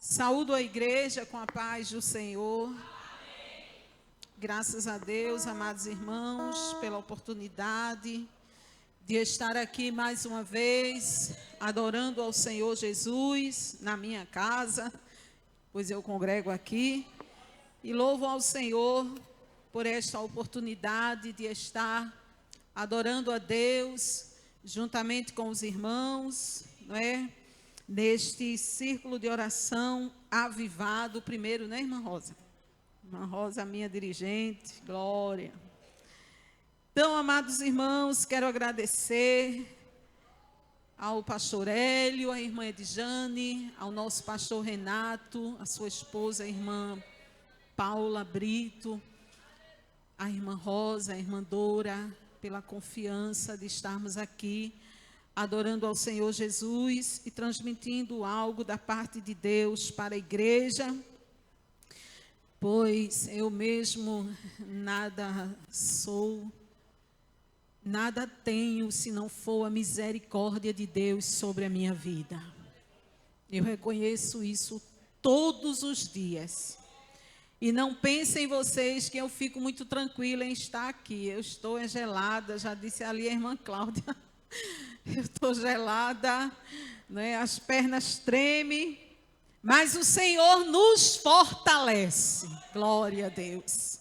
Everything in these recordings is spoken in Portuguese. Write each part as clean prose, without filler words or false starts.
Saúdo a igreja com a paz do Senhor. Amém. Graças a Deus, amados irmãos, pela oportunidade de estar aqui mais uma vez, adorando ao Senhor Jesus na minha casa, pois eu congrego aqui, e louvo ao Senhor por esta oportunidade de estar adorando a Deus, juntamente com os irmãos, não é? Neste círculo de oração avivado, primeiro, né, irmã Rosa? Irmã Rosa, minha dirigente, glória. Então, amados irmãos, quero agradecer ao pastor Hélio, à irmã Edjane, ao nosso pastor Renato, a sua esposa, a irmã Paula Brito, a irmã Rosa, a irmã Dora, pela confiança de estarmos aqui, adorando ao Senhor Jesus e transmitindo algo da parte de Deus para a igreja, pois eu mesmo nada sou, nada tenho se não for a misericórdia de Deus sobre a minha vida. Eu reconheço isso todos os dias. E não pensem vocês que eu fico muito tranquila em estar aqui. Eu estou gelada, já disse ali a irmã Cláudia. Eu estou gelada, né? As pernas tremem, mas o Senhor nos fortalece. Glória a Deus.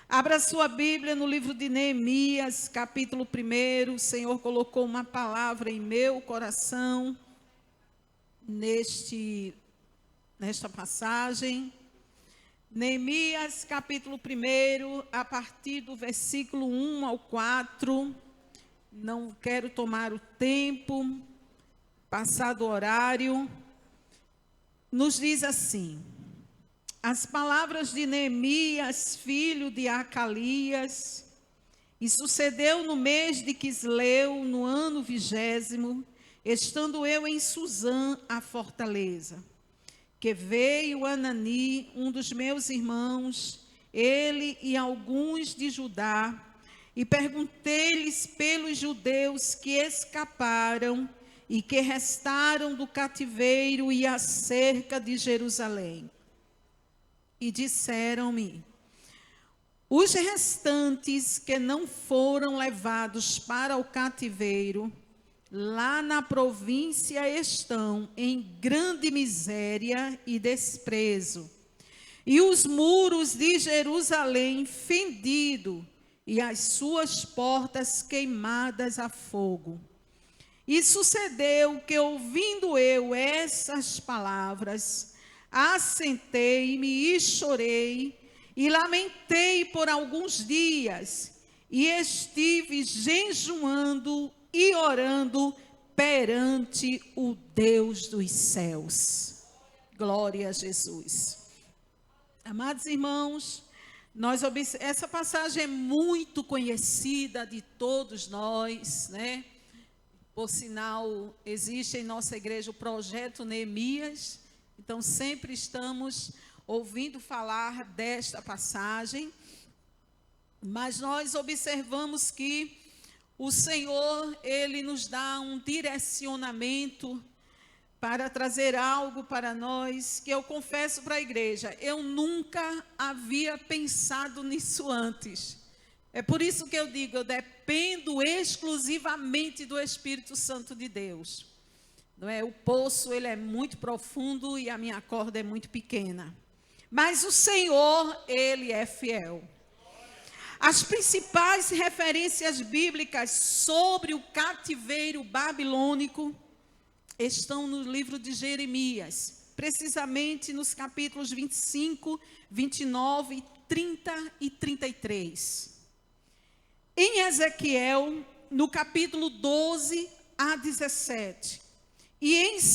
Abra sua Bíblia no livro de Neemias, capítulo 1. O Senhor colocou uma palavra em meu coração nesta passagem. Neemias, capítulo 1, a partir do versículo 1 ao 4. Não quero tomar o tempo, passar do horário. Nos diz assim: as palavras de Neemias, filho de Acalias, e sucedeu no mês de Quisleu, no ano 20º, estando eu em Suzã, a fortaleza, que veio Anani, um dos meus irmãos, ele e alguns de Judá, e perguntei-lhes pelos judeus que escaparam e que restaram do cativeiro e acerca de Jerusalém. E disseram-me: os restantes que não foram levados para o cativeiro, lá na província estão em grande miséria e desprezo, e os muros de Jerusalém fendidos, e as suas portas queimadas a fogo. E sucedeu que, ouvindo eu essas palavras, assentei-me e chorei, e lamentei por alguns dias, e estive jejuando e orando perante o Deus dos céus. Glória a Jesus. Amados irmãos, essa passagem é muito conhecida de todos nós, né? Por sinal, existe em nossa igreja o projeto Neemias, então sempre estamos ouvindo falar desta passagem, mas nós observamos que o Senhor, Ele nos dá um direcionamento para trazer algo para nós, que eu confesso para a igreja, eu nunca havia pensado nisso antes. É por isso que eu digo, eu dependo exclusivamente do Espírito Santo de Deus. Não é? O poço, ele é muito profundo e a minha corda é muito pequena. Mas o Senhor, Ele é fiel. As principais referências bíblicas sobre o cativeiro babilônico estão no livro de Jeremias, precisamente nos capítulos 25, 29, 30 e 33. Em Ezequiel, no capítulo 12 a 17. E em 2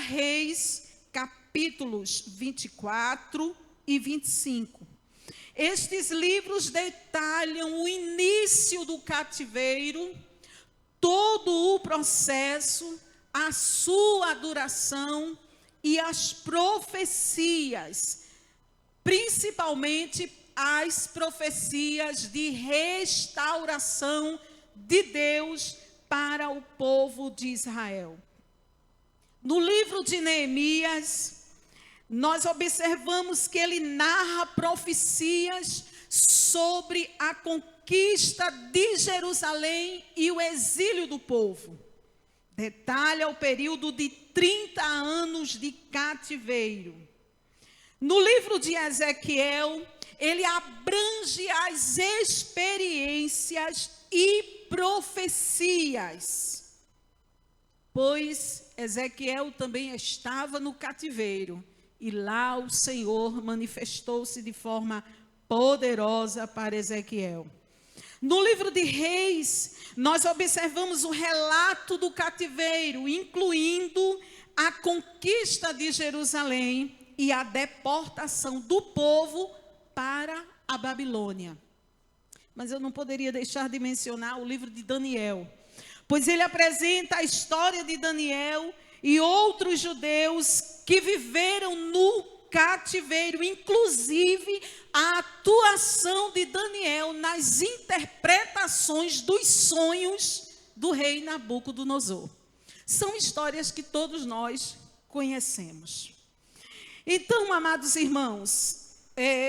Reis, capítulos 24 e 25. Estes livros detalham o início do cativeiro, todo o processo, a sua duração e as profecias, principalmente as profecias de restauração de Deus para o povo de Israel. No livro de Neemias, nós observamos que ele narra profecias sobre a conquista de Jerusalém e o exílio do povo. Detalha o período de 30 anos de cativeiro. No livro de Ezequiel, ele abrange as experiências e profecias, pois Ezequiel também estava no cativeiro, e lá o Senhor manifestou-se de forma poderosa para Ezequiel. No livro de Reis, nós observamos o relato do cativeiro, incluindo a conquista de Jerusalém e a deportação do povo para a Babilônia. Mas eu não poderia deixar de mencionar o livro de Daniel, pois ele apresenta a história de Daniel e outros judeus que viveram no cativeiro, inclusive a atuação de Daniel nas interpretações dos sonhos do rei Nabucodonosor. São histórias que todos nós conhecemos. Então, amados irmãos,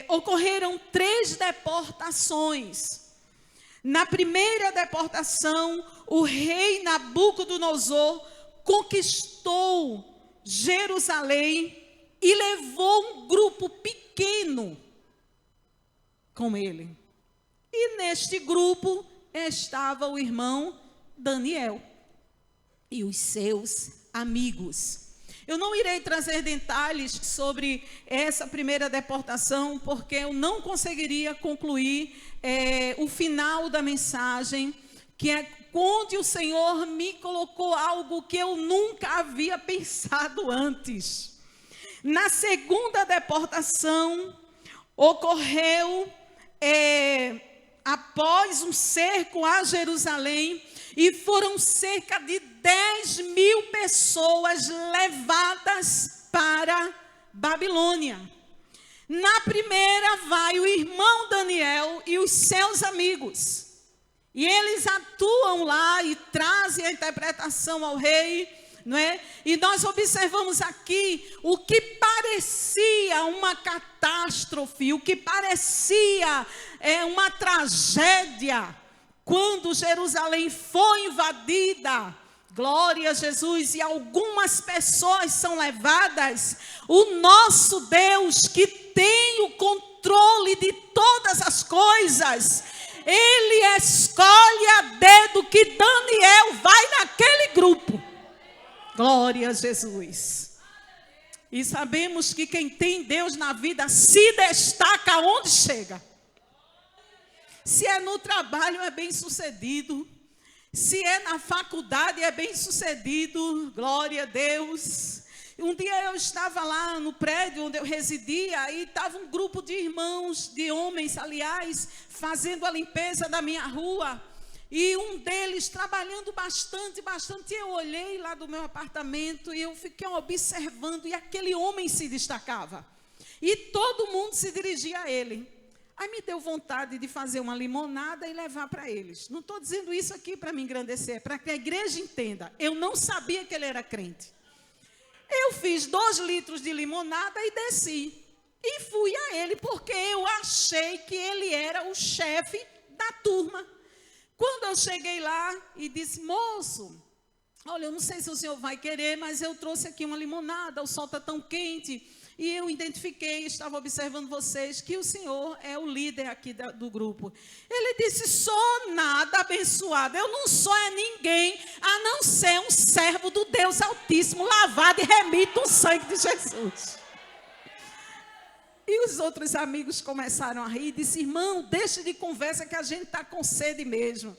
ocorreram 3 deportações. Na primeira deportação, o rei Nabucodonosor conquistou Jerusalém e levou um grupo pequeno com ele. E neste grupo estava o irmão Daniel e os seus amigos. Eu não irei trazer detalhes sobre essa primeira deportação, porque eu não conseguiria concluir o final da mensagem, que é onde o Senhor me colocou algo que eu nunca havia pensado antes. Na segunda deportação, ocorreu após um cerco a Jerusalém, e foram cerca de 10.000 pessoas levadas para Babilônia. Na primeira vai o irmão Daniel e os seus amigos. E eles atuam lá e trazem a interpretação ao rei, não é? E nós observamos aqui o que parecia uma catástrofe, o que parecia uma tragédia, quando Jerusalém foi invadida. Glória a Jesus, e algumas pessoas são levadas. O nosso Deus, que tem o controle de todas as coisas, Ele escolhe a dedo que Daniel vai naquele grupo. Glória a Jesus. E sabemos que quem tem Deus na vida se destaca onde chega. Se é no trabalho, é bem sucedido. Se é na faculdade, é bem sucedido. Glória a Deus. Um dia eu estava lá no prédio onde eu residia, e estava um grupo de irmãos, de homens, aliás, fazendo a limpeza da minha rua. E um deles trabalhando bastante. Eu olhei lá do meu apartamento e eu fiquei observando, e aquele homem se destacava. E todo mundo se dirigia a ele. Aí me deu vontade de fazer uma limonada e levar para eles. Não estou dizendo isso aqui para me engrandecer, é para que a igreja entenda. Eu não sabia que ele era crente. Eu fiz 2 litros de limonada e desci. E fui a ele, porque eu achei que ele era o chefe da turma. Quando eu cheguei lá e disse: moço, olha, eu não sei se o senhor vai querer, mas eu trouxe aqui uma limonada, o sol está tão quente. E eu identifiquei, estava observando vocês, que o senhor é o líder aqui do grupo. Ele disse: sou nada, abençoado. Eu não sou ninguém, a não ser um servo do Deus Altíssimo, lavado e remito no sangue de Jesus. E os outros amigos começaram a rir e disse: irmão, deixa de conversa que a gente está com sede mesmo.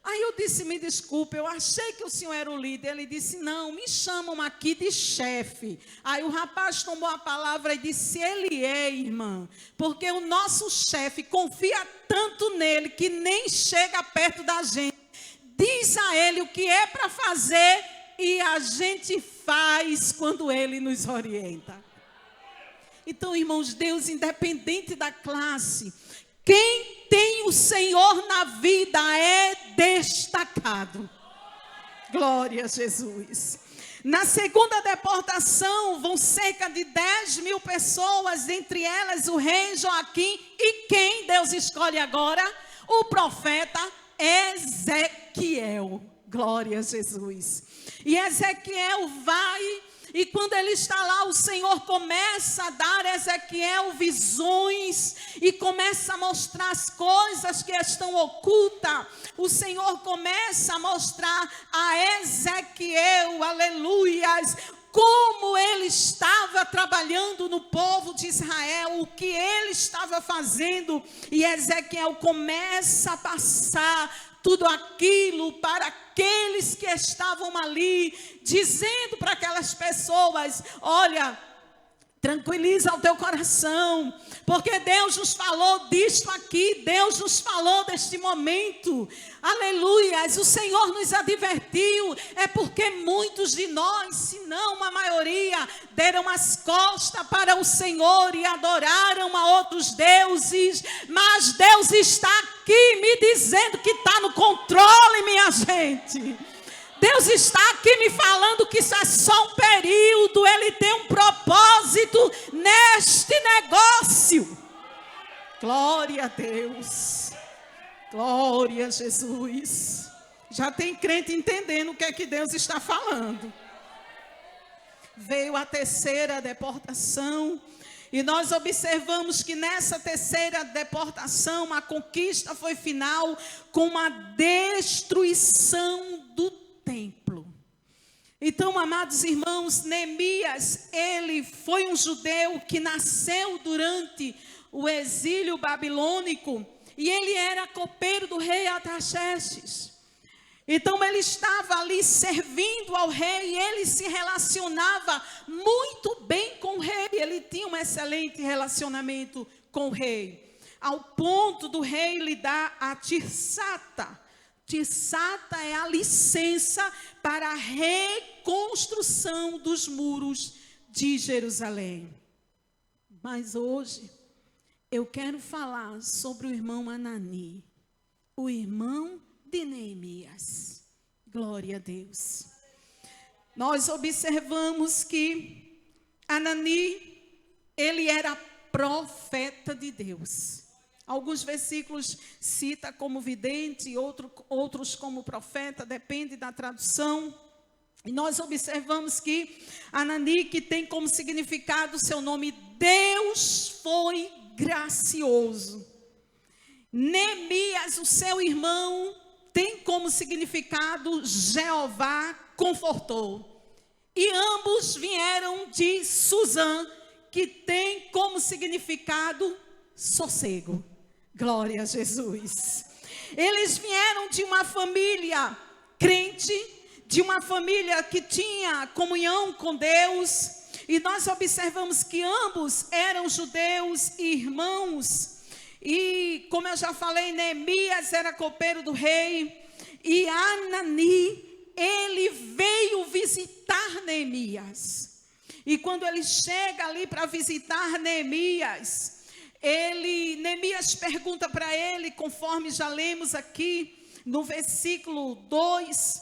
Aí eu disse: me desculpe, eu achei que o senhor era o líder. Ele disse: não, me chamam aqui de chefe. Aí o rapaz tomou a palavra e disse: ele é, irmã, porque o nosso chefe confia tanto nele que nem chega perto da gente. Diz a ele o que é para fazer e a gente faz quando ele nos orienta. Então, irmãos, Deus, independente da classe, quem tem o Senhor na vida é destacado. Glória a Jesus. Na segunda deportação, vão cerca de 10.000 pessoas, entre elas o rei Joaquim. E quem Deus escolhe agora? O profeta Ezequiel. Glória a Jesus. E Ezequiel vai, e quando ele está lá, o Senhor começa a dar a Ezequiel visões e começa a mostrar as coisas que estão ocultas. O Senhor começa a mostrar a Ezequiel, aleluias, como ele estava trabalhando no povo de Israel, o que ele estava fazendo. E Ezequiel começa a passar tudo aquilo para aqueles que estavam ali, dizendo para aquelas pessoas: olha, tranquiliza o teu coração, porque Deus nos falou disto aqui, Deus nos falou deste momento, aleluias, o Senhor nos advertiu, é porque muitos de nós, se não a maioria, deram as costas para o Senhor e adoraram a outros deuses, mas Deus está aqui me dizendo que está no controle, minha gente. Deus está aqui me falando que isso é só um período, Ele tem um propósito neste negócio. Glória a Deus, glória a Jesus. Já tem crente entendendo o que é que Deus está falando. Veio a terceira deportação, e nós observamos que nessa terceira deportação, a conquista foi final com uma destruição do templo. Então, amados irmãos, Neemias, ele foi um judeu que nasceu durante o exílio babilônico, e ele era copeiro do rei Artaxerxes. Então ele estava ali servindo ao rei, e ele se relacionava muito bem com o rei, ele tinha um excelente relacionamento com o rei, ao ponto do rei lhe dar a tirsata. Tirsata é a licença para a reconstrução dos muros de Jerusalém. Mas hoje eu quero falar sobre o irmão Anani, o irmão de Neemias. Glória a Deus. Nós observamos que Anani, ele era profeta de Deus. Alguns versículos cita como vidente, outros como profeta, depende da tradução. E nós observamos que Anani, que tem como significado o seu nome, Deus foi gracioso. Neemias, o seu irmão, tem como significado Jeová confortou. E ambos vieram de Suzã, que tem como significado sossego. Glória a Jesus. Eles vieram de uma família crente, de uma família que tinha comunhão com Deus. E nós observamos que ambos eram judeus e irmãos. E como eu já falei, Neemias era copeiro do rei. E Anani, ele veio visitar Neemias. E quando ele chega ali para visitar Neemias, Neemias pergunta para ele, conforme já lemos aqui no versículo 2,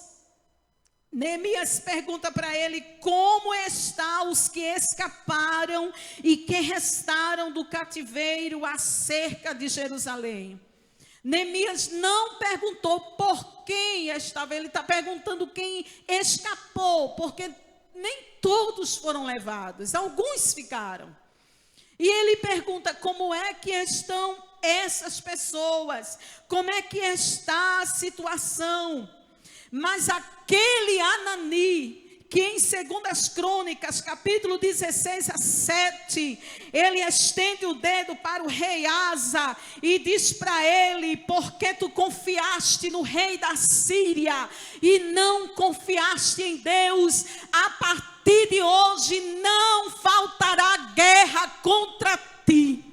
Neemias pergunta para ele como estão os que escaparam e que restaram do cativeiro acerca de Jerusalém. Neemias não perguntou por quem estava, ele está perguntando quem escapou, porque nem todos foram levados, alguns ficaram. E ele pergunta como é que estão essas pessoas, como é que está a situação. Mas aquele Anani, que em 2 Crônicas, capítulo 16 a 7, ele estende o dedo para o rei Asa e diz para ele: porque tu confiaste no rei da Síria e não confiaste em Deus, a partir de hoje não faltará guerra contra ti.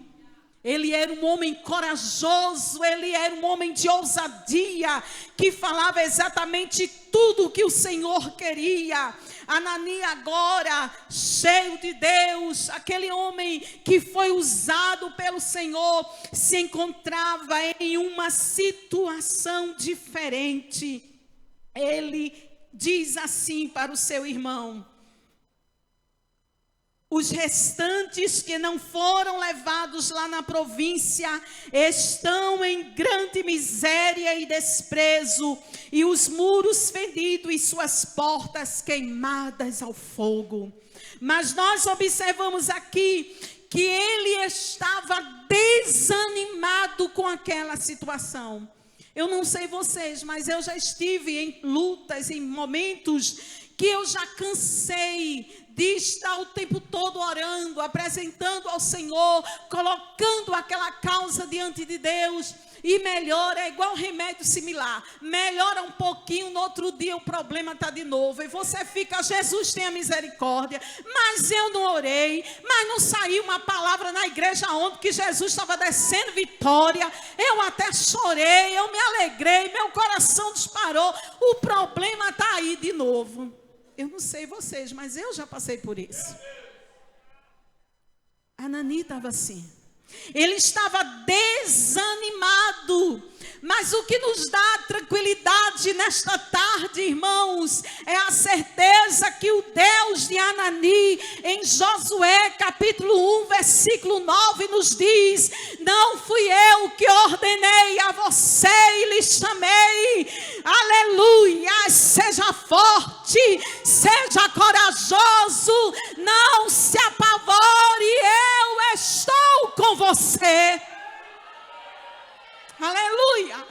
Ele era um homem corajoso, ele era um homem de ousadia, que falava exatamente tudo o que o Senhor queria. Anani agora, cheio de Deus, aquele homem que foi usado pelo Senhor, se encontrava em uma situação diferente. Ele diz assim para o seu irmão: os restantes que não foram levados lá na província estão em grande miséria e desprezo, e os muros fendidos e suas portas queimadas ao fogo. Mas nós observamos aqui que ele estava desanimado com aquela situação. Eu não sei vocês, mas eu já estive em lutas, em momentos que eu já cansei de estar o tempo todo orando, apresentando ao Senhor, colocando aquela causa diante de Deus, e melhora, é igual remédio similar, melhora um pouquinho, no outro dia o problema está de novo, e você fica: Jesus tenha misericórdia, mas eu não orei, mas não saiu uma palavra na igreja ontem que Jesus estava descendo vitória, eu até chorei, eu me alegrei, meu coração disparou, o problema está aí de novo. Eu não sei vocês, mas eu já passei por isso. Anani estava assim. Ele estava desanimado. Mas o que nos dá tranquilidade nesta tarde, irmãos, é a certeza que o Deus de Anani, em Josué capítulo 1, versículo 9, nos diz: não fui eu que ordenei a você e lhe chamei. Aleluia, seja forte, seja corajoso, não se apavore, eu estou com você. Aleluia.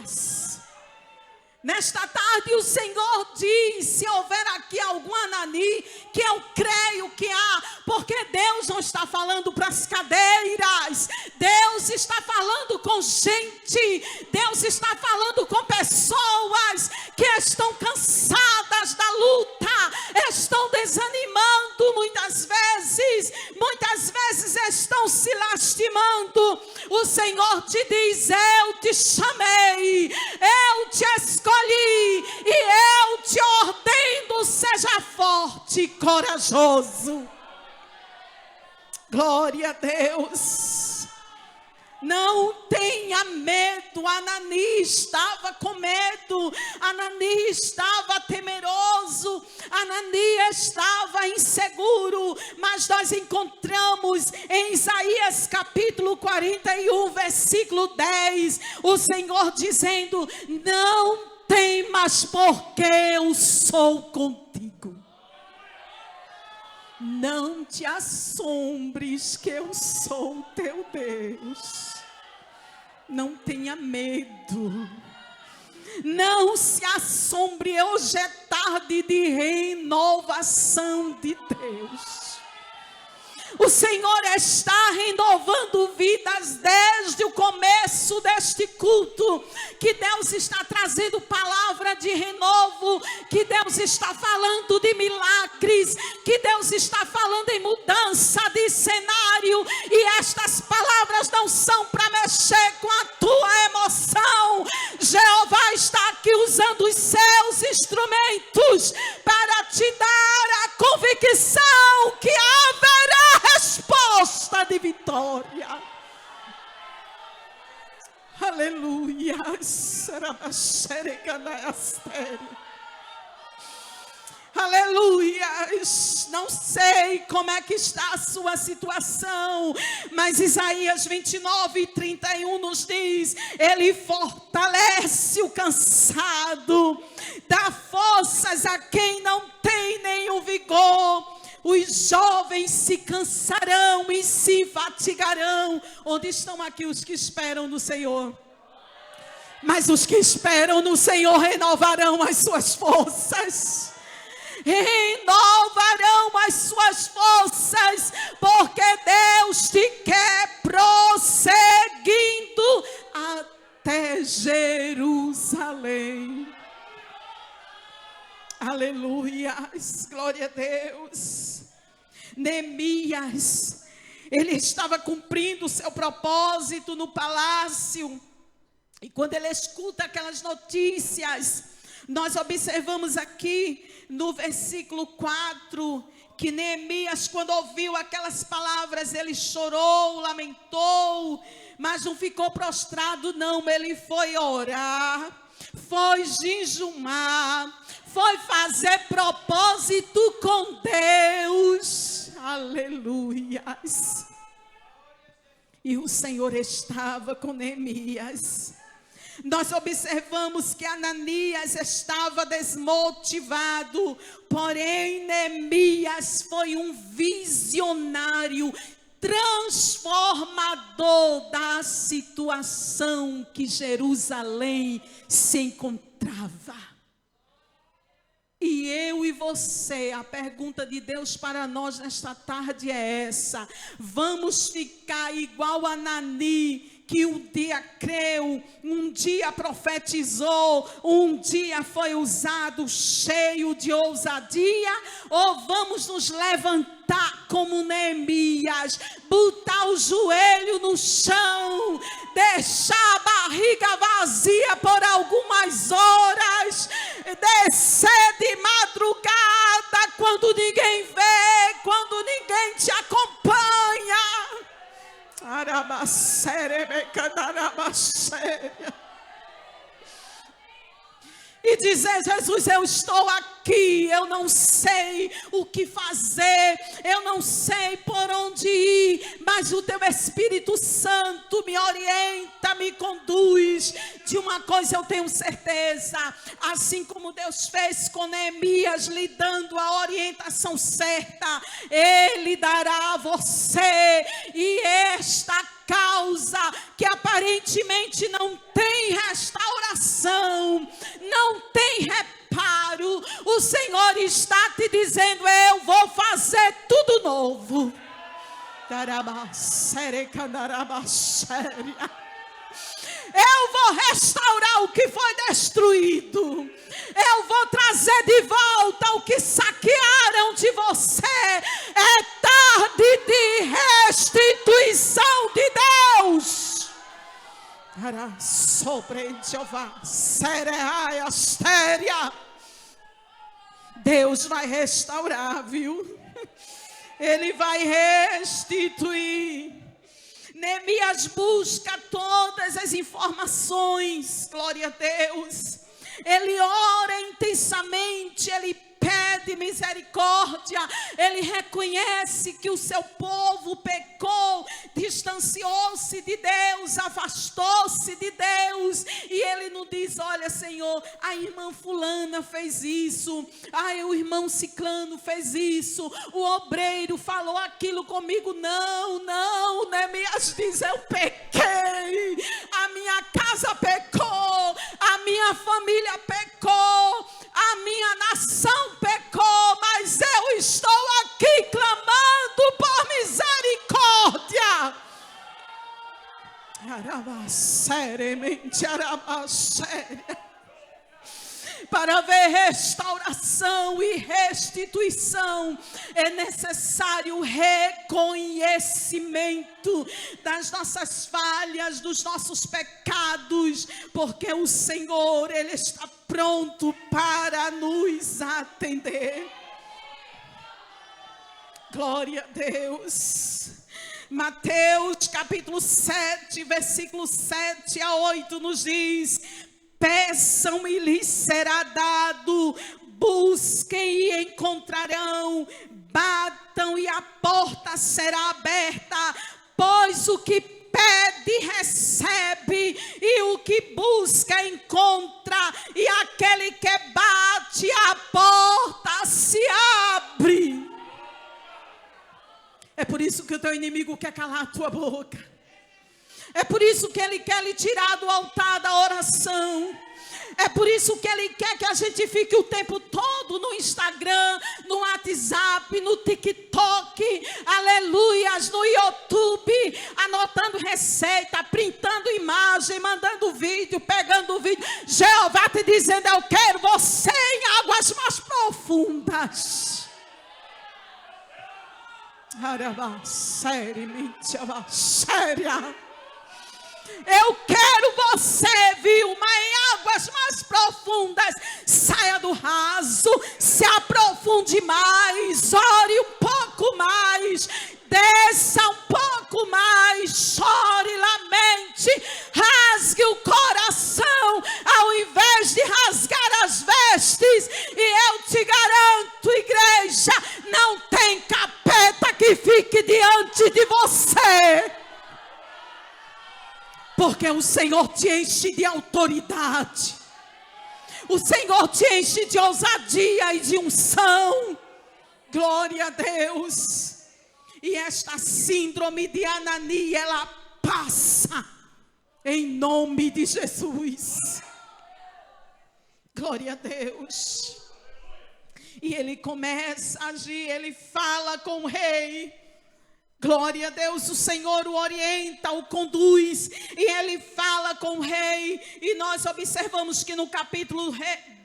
Nesta tarde o Senhor diz: se houver aqui algum Anani, que eu creio que há, porque Deus não está falando para as cadeiras, Deus está falando com gente, Deus está falando com pessoas que estão cansadas da luta, estão desanimando muitas vezes estão se lastimando. O Senhor te diz: eu te chamei, eu te escolhi e eu te ordeno, seja forte e corajoso. Glória a Deus. Não tenha medo. Anani estava com medo, Anani estava temeroso, Anani estava inseguro, mas nós encontramos em Isaías capítulo 41, versículo 10, o Senhor dizendo: não temas, porque eu sou contigo. Não te assombres, que eu sou teu Deus. Não tenha medo. Não se assombre, hoje é tarde de renovação de Deus. O Senhor está renovando vidas desde o começo deste culto, que Deus está trazendo palavra de renovo, que Deus está falando de milagres, que Deus está falando em mudança de cenário, e estas palavras não são para mexer com a tua emoção. Jeová está aqui usando os seus instrumentos para te dar a convicção que haverá resposta de vitória. Aleluia. Aleluia. Não sei como é que está a sua situação, mas Isaías 29, 31 nos diz: ele fortalece o cansado, dá forças a quem não tem nenhum vigor. Os jovens se cansarão e se fatigarão. Onde estão aqui os que esperam no Senhor? Mas os que esperam no Senhor renovarão as suas forças. Renovarão as suas forças, porque Deus te quer prosseguindo até Jerusalém. Aleluia, glória a Deus. Neemias, ele estava cumprindo o seu propósito no palácio, e quando ele escuta aquelas notícias, nós observamos aqui no versículo 4, que Neemias, quando ouviu aquelas palavras, ele chorou, lamentou, mas não ficou prostrado não, ele foi orar, foi jejumar, foi fazer propósito com Deus. Aleluias. E o Senhor estava com Neemias. Nós observamos que Ananias estava desmotivado, porém Neemias foi um visionário transformador da situação que Jerusalém se encontrava. E eu e você, a pergunta de Deus para nós nesta tarde é essa: vamos ficar igual a Anani, que um dia creu, um dia profetizou, um dia foi usado cheio de ousadia, ou vamos nos levantar como Neemias, botar o joelho no chão, deixar a barriga vazia por algumas horas, descer de madrugada quando ninguém vê, quando ninguém te acompanha, e dizer: Jesus, eu estou aqui, eu não sei o que fazer, eu não sei por onde ir, mas o teu Espírito Santo me orienta, me conduz. De uma coisa eu tenho certeza, assim como Deus fez com Neemias, lhe dando a orientação certa, Ele dará a você. E esta causa que aparentemente não tem restauração, não tem reparo, o Senhor está te dizendo: eu vou fazer tudo novo. Eu vou restaurar o que foi destruído. Eu vou trazer de volta o que saquearam de você. É tarde de restituição de Deus. Deus vai restaurar, viu? Ele vai restituir. Neemias busca todas as informações, glória a Deus. Ele ora intensamente, ele pede misericórdia, ele reconhece que o seu povo pecou, distanciou-se de Deus, afastou-se de Deus, e ele não diz: olha, Senhor, a irmã fulana fez isso, o irmão ciclano fez isso, o obreiro falou aquilo comigo. Não, Neemias diz: eu pequei, a minha casa pecou, a minha família pecou, a minha nação pecou, mas eu estou aqui clamando por misericórdia. Para ver restauração e restituição, é necessário reconhecimento das nossas falhas, dos nossos pecados, porque o Senhor, Ele está pronto para nos atender. Glória a Deus. Mateus capítulo 7, versículos 7 a 8 nos diz: peçam e lhes será dado, busquem e encontrarão, batam e a porta será aberta, pois o que pede recebe, e o que busca encontra, e aquele que bate a porta se abre. É por isso que o teu inimigo quer calar a tua boca. É por isso que ele quer lhe tirar do altar da oração. É por isso que ele quer que a gente fique o tempo todo no Instagram, no WhatsApp, no TikTok, aleluias, no YouTube, anotando receita, printando imagem, mandando vídeo, pegando vídeo. Jeová te dizendo: eu quero você em águas mais profundas. Eu quero você, Vilma, em águas mais profundas. Saia do raso, se aprofunde mais, ore um pouco mais, desça um pouco mais, chore, lamente, rasgue o coração, ao invés de rasgar as vestes e você. Porque o Senhor te enche de autoridade. O Senhor te enche de ousadia e de unção. Glória a Deus. E esta síndrome de Anani, ela passa. Em nome de Jesus. Glória a Deus. E ele começa a agir, ele fala com o rei. Glória a Deus, o Senhor o orienta, o conduz. E ele fala com o rei. E nós observamos que no capítulo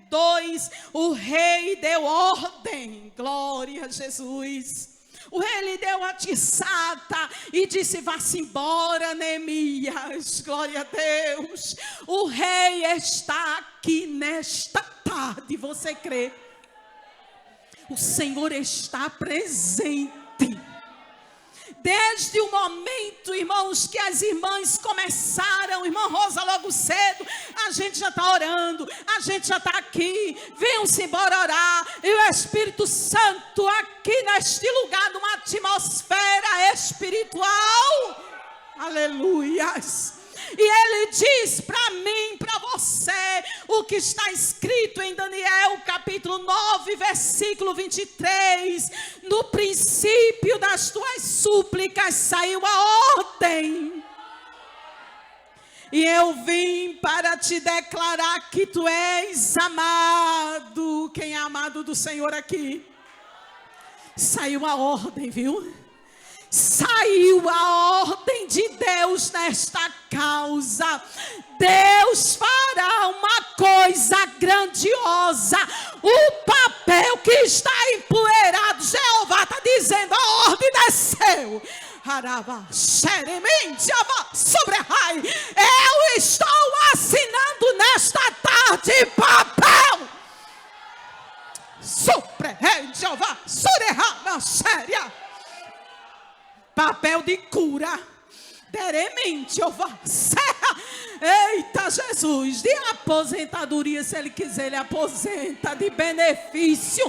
2, o rei deu ordem. Glória a Jesus. O rei lhe deu a tiçata e disse: vá-se embora, Neemias. Glória a Deus. O rei está aqui nesta tarde. Você crê? O Senhor está presente. Desde o momento, irmãos, que as irmãs começaram, irmã Rosa, logo cedo, a gente já está orando, a gente já está aqui, venham-se embora orar, e o Espírito Santo aqui neste lugar, numa atmosfera espiritual, aleluias. E ele diz para mim, para você, o que está escrito em Daniel capítulo 9, versículo 23. No princípio das tuas súplicas saiu a ordem. E eu vim para te declarar que tu és amado. Quem é amado do Senhor aqui? Saiu a ordem, viu? Saiu a ordem de Deus nesta causa. Deus fará uma coisa grandiosa. O papel que está empoeirado, Jeová está dizendo, a ordem desceu. Eu estou assinando nesta tarde papel. Surpreende, Jeová. Surerrama, séria. Papel de cura. Eita Jesus, de aposentadoria, se ele quiser ele aposenta, de benefício,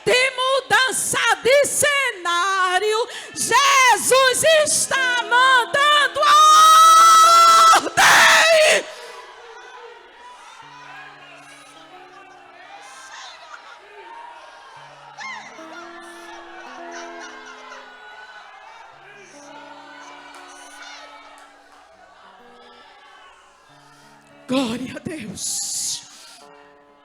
de mudança de cenário. Jesus está mandando a ordem. Glória a Deus.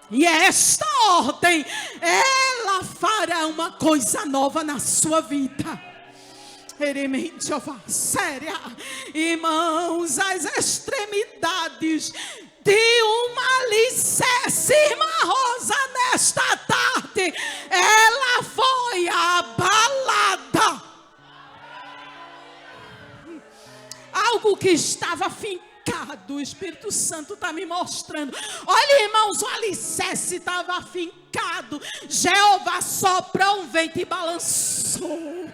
E esta ordem, ela fará uma coisa nova na sua vida. Séria, irmãos, as extremidades de uma alicerce, irmã Rosa, nesta tarde, ela foi abalada. Algo que estava fincado. O Espírito Santo está me mostrando. Olha, irmãos, o alicerce estava fincado. Jeová soprou um vento e balançou.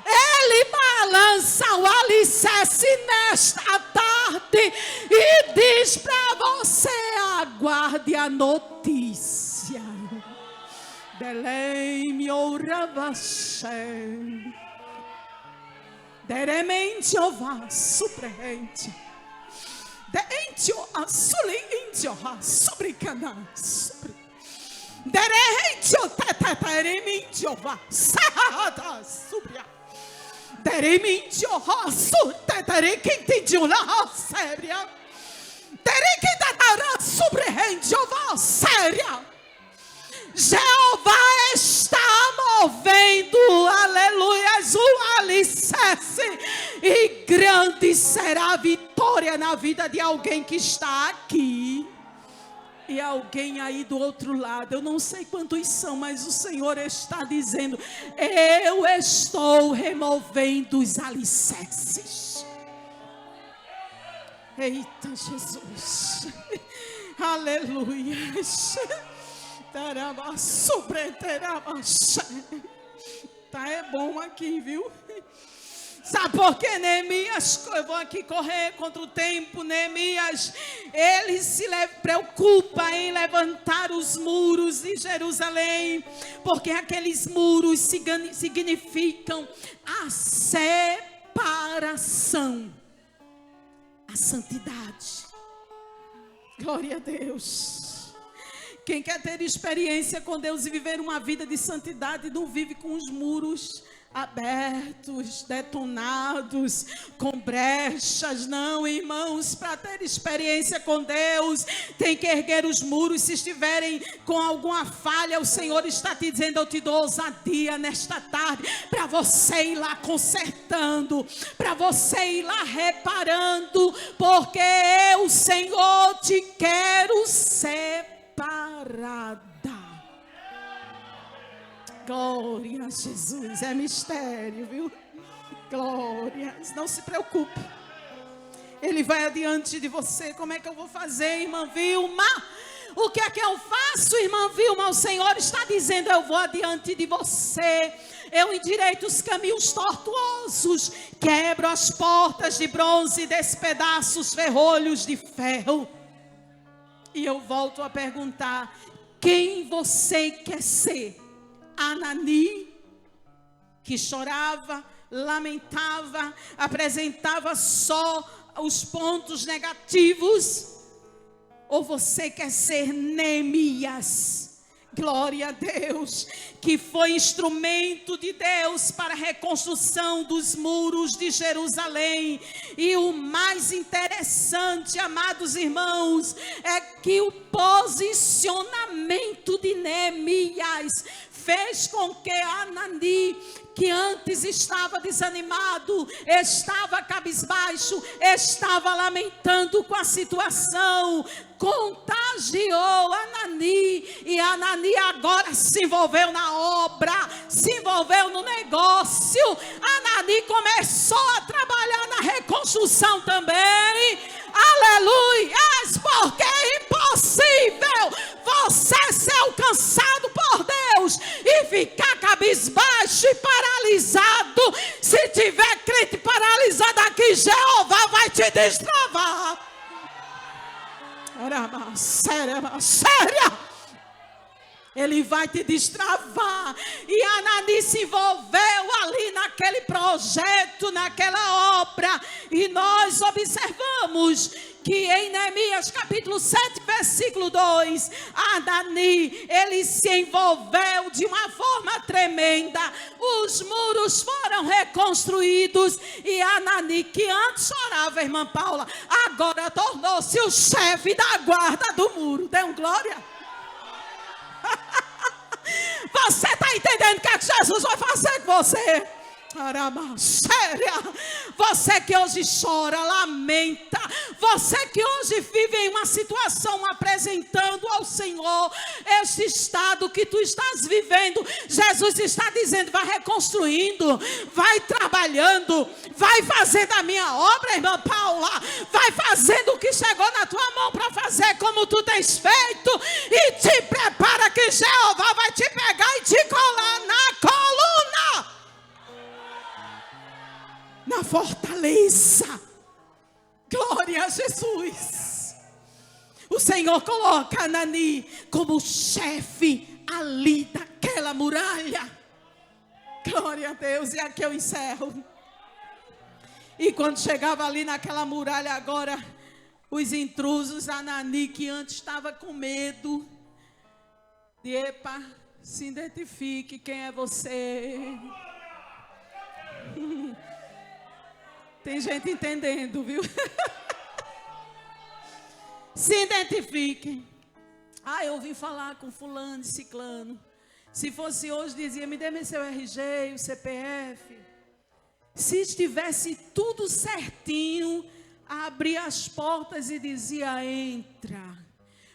Ele balança o alicerce nesta tarde e diz para você: aguarde a notícia. Belém me ourava cheio. Deremente ova suprehente. Deentio asulientio subricana supri. Derentio teterementio va sahada subria. Derementio hasu teterequintio la seria. Derequitara subrehentio va seria. Jeová está movendo, aleluia, o alicerce, e grande será a vitória na vida de alguém que está aqui e alguém aí do outro lado. Eu não sei quantos são, mas o Senhor está dizendo: eu estou removendo os alicerces. Eita Jesus, aleluia. Tá, é bom aqui, viu? Sabe por que Neemias, eu vou aqui correr contra o tempo, Neemias, ele se preocupa em levantar os muros de Jerusalém, porque aqueles muros significam a separação, a santidade. Glória a Deus. Quem quer ter experiência com Deus e viver uma vida de santidade, não vive com os muros abertos, detonados, com brechas. Não, irmãos, para ter experiência com Deus, tem que erguer os muros. Se estiverem com alguma falha, o Senhor está te dizendo: eu te dou ousadia nesta tarde, para você ir lá consertando, para você ir lá reparando, porque eu, Senhor, te quero separada. Glória a Jesus, é mistério, viu? Glória, não se preocupe. Ele vai adiante de você. Como é que eu vou fazer, irmã Vilma? O que é que eu faço, irmã Vilma? O Senhor está dizendo: eu vou adiante de você. Eu endireito os caminhos tortuosos, quebro as portas de bronze, despedaço os ferrolhos de ferro. E eu volto a perguntar: quem você quer ser? Anani, que chorava, lamentava, apresentava só os pontos negativos? Ou você quer ser Neemias? Glória a Deus, que foi instrumento de Deus para a reconstrução dos muros de Jerusalém. E o mais interessante, amados irmãos, é que o posicionamento de Neemias fez com que Anani, que antes estava desanimado, estava cabisbaixo, estava lamentando com a situação, contagiou Anani, e Anani agora se envolveu na obra, se envolveu no negócio. Anani começou a trabalhar na reconstrução também. Aleluia! Porque é impossível você ser alcançado por Deus e ficar cabisbaixo e paralisado. Se tiver crente paralisado aqui, Jeová vai te destravar. Séria. Ele vai te destravar. E Anani se envolveu ali naquele projeto, naquela obra. E nós observamos que em Neemias capítulo 7, versículo 2, Anani, ele se envolveu de uma forma tremenda. Os muros foram reconstruídos. E Anani, que antes chorava, irmã Paula, agora tornou-se o chefe da guarda do muro. Dê um glória. Você está entendendo o que é que Jesus vai fazer com você? Séria. Você que hoje chora, lamenta, você que hoje vive em uma situação apresentando ao Senhor este estado que tu estás vivendo, Jesus está dizendo: vai reconstruindo, vai trabalhando, vai fazendo a minha obra, irmã Paula, vai fazendo o que chegou na tua mão para fazer como tu tens feito, e te prepara que Jeová vai te pegar e te colar na coluna, na fortaleza. Glória a Jesus. O Senhor coloca Anani como chefe ali daquela muralha. Glória a Deus. E aqui eu encerro. E quando chegava ali naquela muralha agora, os intrusos, Anani, que antes estava com medo, de epa, se identifique, quem é você? Tem gente entendendo, viu? Se identifique. Eu ouvi falar com fulano e ciclano. Se fosse hoje, dizia: me dê seu RG, o CPF. Se estivesse tudo certinho, abria as portas e dizia: entra.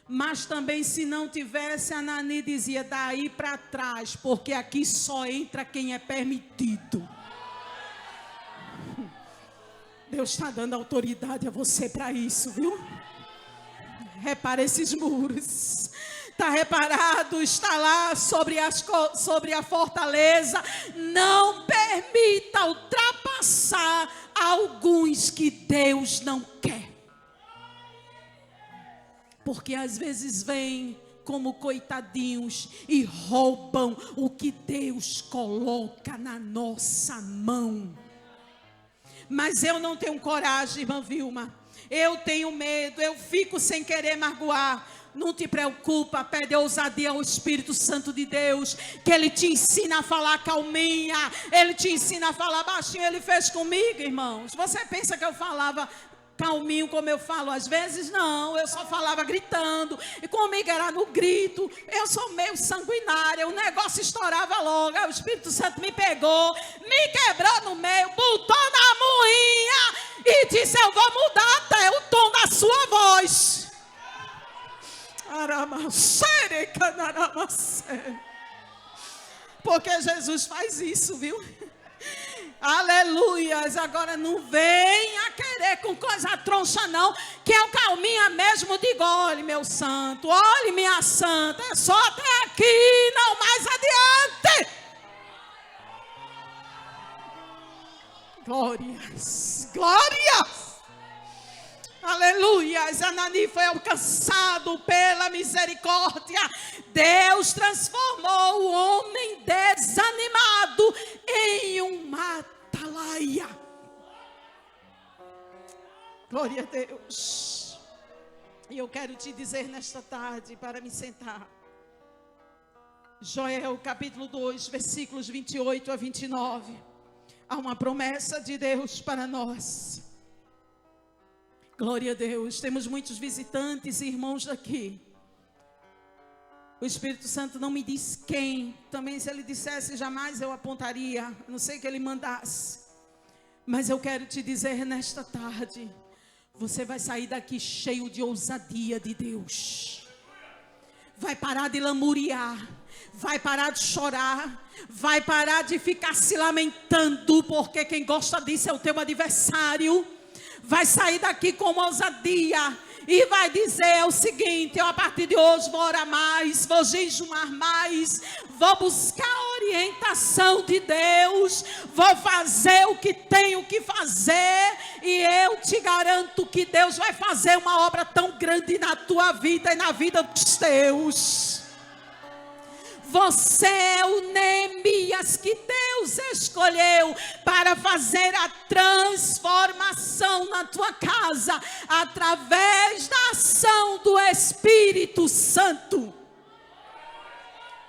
Mas também, se não tivesse, Anani dizia: daí para trás, porque aqui só entra quem é permitido. Deus está dando autoridade a você para isso, viu? Repara esses muros. Está reparado, está lá sobre a fortaleza. Não permita ultrapassar abraçar alguns que Deus não quer. Porque às vezes vêm como coitadinhos e roubam o que Deus coloca na nossa mão. Mas eu não tenho coragem, irmã Vilma. Eu tenho medo, eu fico sem querer magoar. Não te preocupa, pede ousadia ao Espírito Santo de Deus, que Ele te ensina a falar calminha, Ele te ensina a falar baixinho. Ele fez comigo, irmãos. Você pensa que eu falava calminho como eu falo às vezes? Não, eu só falava gritando, e comigo era no grito. Eu sou meio sanguinária, o negócio estourava logo. Aí o Espírito Santo me pegou, me quebrou no meio, botou na moinha e disse: eu vou mudar até o tom da sua voz. Porque Jesus faz isso, viu? Aleluias. Agora não venha querer com coisa troncha não, que é o calminha mesmo. Digo: olhe meu santo, olhe minha santa, é só até aqui, não mais adiante. Glórias, glórias. Aleluias. Anani foi alcançado pela misericórdia. Deus transformou o homem desanimado em uma atalaia. Glória a Deus. E eu quero te dizer nesta tarde, para me sentar, Joel capítulo 2, versículos 28 a 29. Há uma promessa de Deus para nós. Glória a Deus. Temos muitos visitantes e irmãos daqui. O Espírito Santo não me diz quem. Também se Ele dissesse, jamais eu apontaria. A não sei que Ele mandasse. Mas eu quero te dizer nesta tarde, você vai sair daqui cheio de ousadia de Deus. Vai parar de lamuriar. Vai parar de chorar. Vai parar de ficar se lamentando, porque quem gosta disso é o teu adversário. Vai sair daqui com ousadia e vai dizer o seguinte: eu a partir de hoje vou orar mais, vou jejumar mais, vou buscar a orientação de Deus, vou fazer o que tenho que fazer, e eu te garanto que Deus vai fazer uma obra tão grande na tua vida e na vida dos teus. Você é o Neemias que Deus escolheu para fazer a transformação na tua casa, através da ação do Espírito Santo.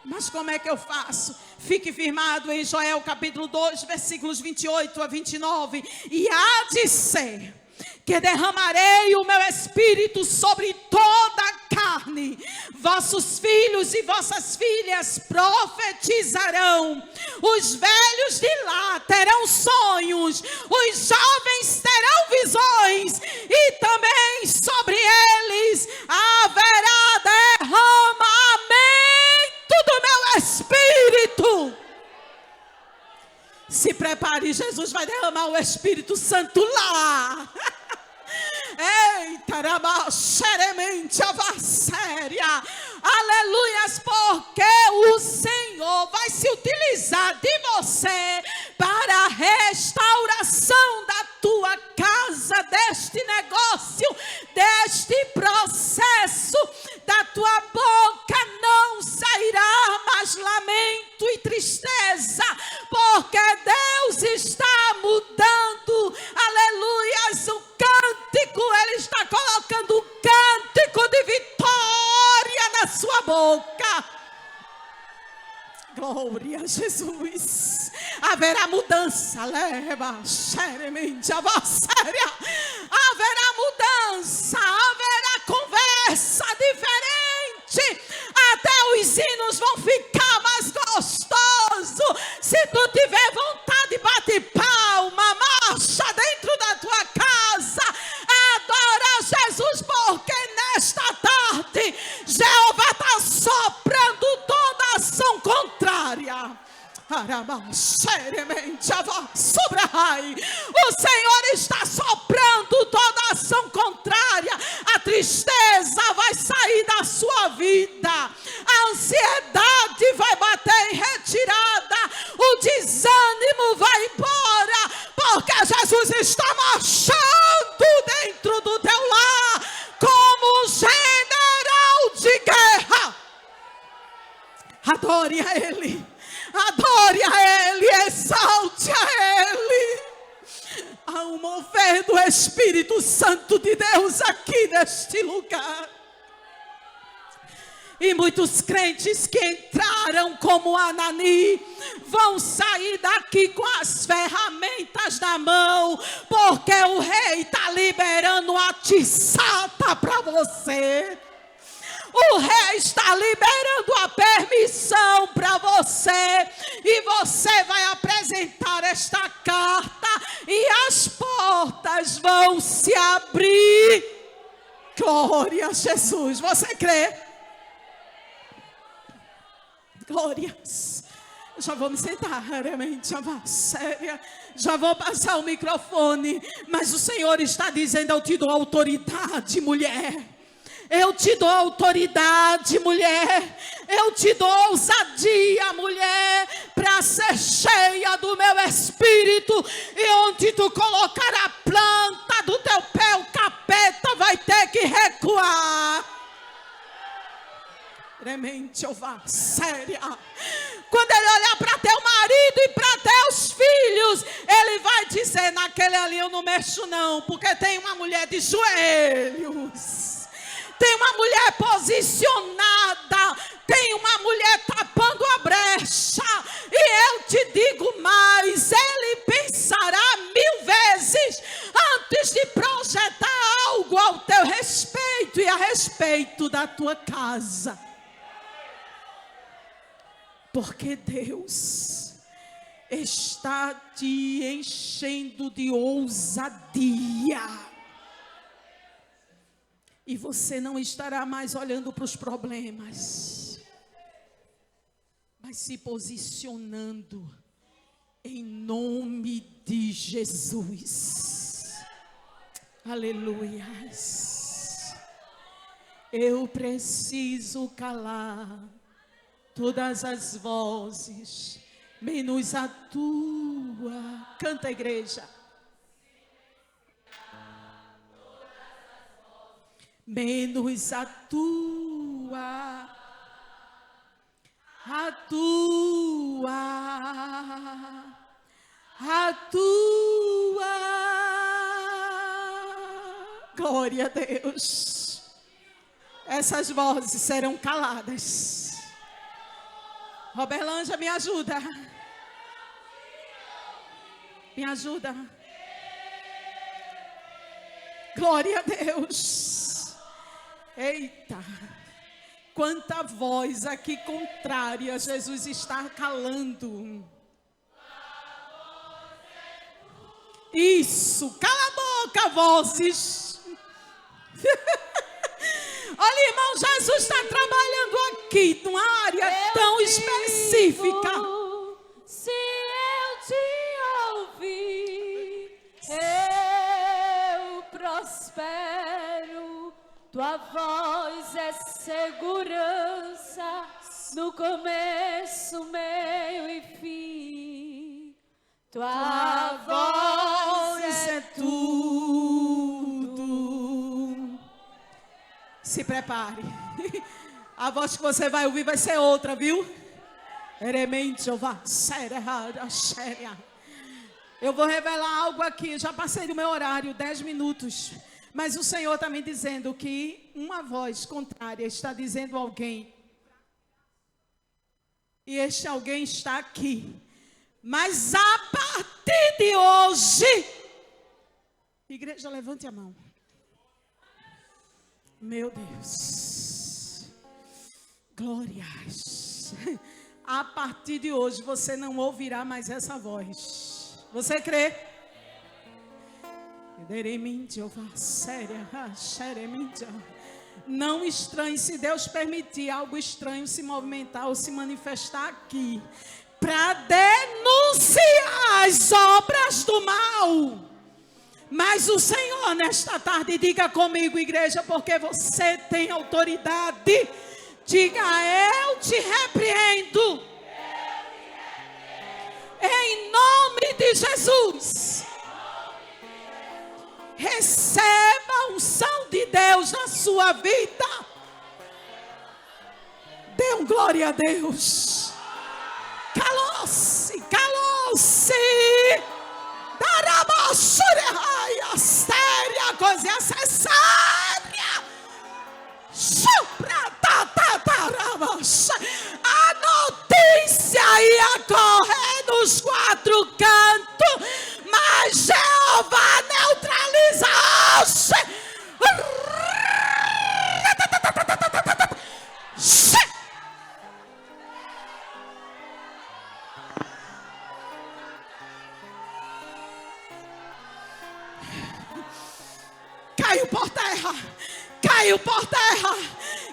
Mas como é que eu faço? Fique firmado em Joel capítulo 2, versículos 28 a 29. E há de ser que derramarei o meu Espírito sobre toda a carne. Vossos filhos e vossas filhas profetizarão. Os velhos de lá terão sonhos. Os jovens terão visões. E também sobre eles haverá derramamento do meu Espírito. Se prepare, Jesus vai derramar o Espírito Santo lá. Eita, xeremente avasséria. Aleluias, porque o Senhor vai se utilizar de você para a restauração da tua casa, deste negócio, deste processo. Da tua boca não sairá mais lamento e tristeza, porque Deus está mudando, aleluias, o cântico. Ele está colocando um cântico de vitória na sua boca. Glória a Jesus. Haverá mudança. Leva, xeremente, avasséria. Haverá mudança. Haverá conversa diferente. Até os hinos vão ficar mais gostosos. Se tu tiver vontade, bate palma, marcha dentro da tua casa. Adora Jesus, porque nesta tarde Jeová está soprando toda ação contrária. O Senhor está soprando toda ação contrária. A tristeza vai sair da sua vida, a ansiedade vai bater em retirada, o desânimo vai embora, porque Adore a Ele. Adore a Ele. Exalte a Ele. Há um mover do Espírito Santo de Deus aqui neste lugar. E muitos crentes que entraram como Anani vão sair daqui com as ferramentas na mão, porque o rei está liberando a tiçata para você. O rei está liberando a permissão para você. E você vai apresentar esta carta e as portas vão se abrir. Glória a Jesus. Você crê? Glórias. Já vou me sentar, séria. Já vou passar o microfone. Mas o Senhor está dizendo: eu te dou autoridade, mulher. Eu te dou autoridade, mulher. Eu te dou ousadia, mulher, para ser cheia do meu Espírito. E onde tu colocar a planta do teu pé, o capeta vai ter que recuar. Séria. Quando ele olhar para teu marido e para teus filhos, ele vai dizer: naquele ali eu não mexo não, porque tem uma mulher de joelhos, tem uma mulher posicionada, tem uma mulher tapando a brecha. E eu te digo mais, ele pensará 1000 vezes antes de projetar algo ao teu respeito e a respeito da tua casa. Porque Deus está te enchendo de ousadia. E você não estará mais olhando para os problemas, mas se posicionando em nome de Jesus. Aleluia. Eu preciso calar todas as vozes, menos a tua. Canta, igreja. Menos a tua. A tua. A tua. Glória a Deus. Essas vozes serão caladas. Roberlândia, me ajuda. Me ajuda. Glória a Deus. Eita. Quanta voz aqui contrária Jesus está calando. Isso. Cala a boca, vozes. Olha, irmão, Jesus está trabalhando aqui numa área tão específica. Se eu te ouvir, eu prospero. Tua voz é segurança no começo, meio e fim. Tua voz é tudo. Se prepare. A voz que você vai ouvir vai ser outra, viu? Eu vou revelar algo aqui. Já passei do meu horário, 10 minutos. Mas o Senhor está me dizendo que uma voz contrária está dizendo a alguém. E este alguém está aqui. Mas a partir de hoje, igreja, levante a mão. Meu Deus. Glórias. A partir de hoje você não ouvirá mais essa voz. Você crê? Não estranhe se Deus permitir algo estranho se movimentar ou se manifestar aqui, para denunciar as obras do mal. Mas o Senhor nesta tarde, diga comigo, igreja, porque você tem autoridade. Diga: eu te repreendo. Em nome de Jesus. Receba a unção de Deus na sua vida. Dê um glória a Deus. se darabassureia, séria, coisa necessária. A notícia ia correr nos 4 cantos, mas Jeová neutralizou-se. Caiu por terra, caiu por terra,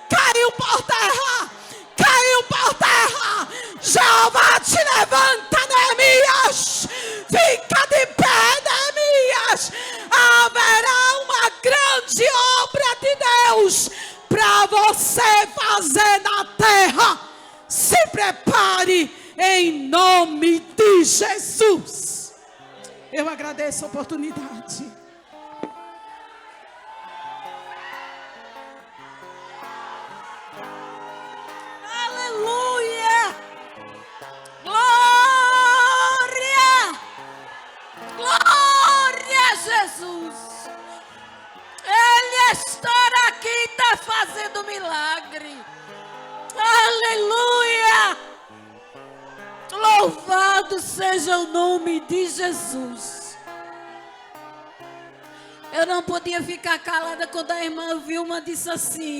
caiu por terra, caiu por terra. Jeová te levanta, Neemias. Fica de pé, Neemias. Haverá uma grande obra de Deus para você fazer na terra. Se prepare em nome de Jesus. Eu agradeço a oportunidade. Aleluia! Glória! Glória a Jesus! Ele está aqui e está fazendo milagre. Aleluia! Louvado seja o nome de Jesus. Eu não podia ficar calada quando a irmã Vilma disse assim: